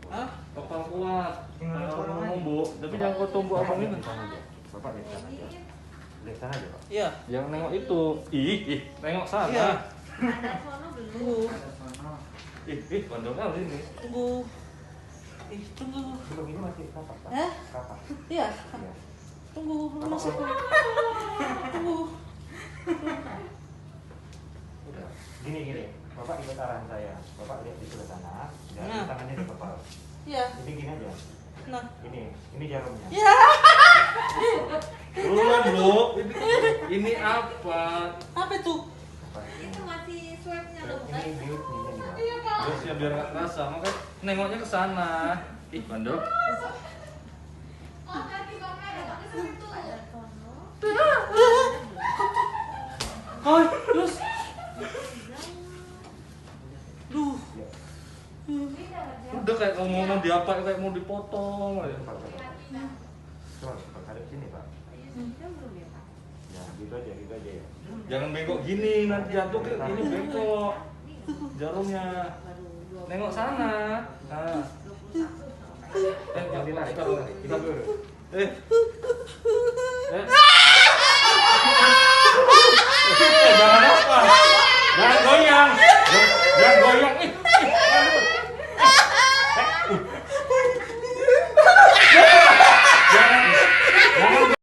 Hah? Kepal kuat. Ngomong Bu, tapi jangan kau tumbuh abang ini. Bapak lihat sana aja. Lihat sana aja, Pak. Iya. Yang nengok itu. Ih, nengok sana. Ada sono belum? Ih, bandungnya ini. Tunggu. Tunggu. Belum ini masih kapak, Pak. Hah? Kapak. Iya. Iya. Tunggu, belum masuk. Tunggu. Udah. Gini. Bapak ikut arahan saya. Bapak lihat di sebelah sana. Dan Nah. tangannya di kepala. Iya. Jadi gini aja. Nah. Ini jarumnya. Iya. Belum, Bu. Ini apa? Apa itu? Itu masih swabnya loh, Ini bukan? biutnya ini, Pak. Terus ya biar nggak kerasa, makanya nengoknya ke sana. Ih, bandel. Oh, nanti bapaknya datang ke situ. Ada sono. Hai, terus. Duh. Ya. Udah kayak ngomong diapa kayak mau dipotong aja. Pak. Coba hadap sini, Pak. Ya, gitu aja ya. Jangan bengkok gini, nanti jatuh ke ini bengkok. Jarumnya. Nengok sana. Nah. Yang ditarik. Kita dulu. Eh.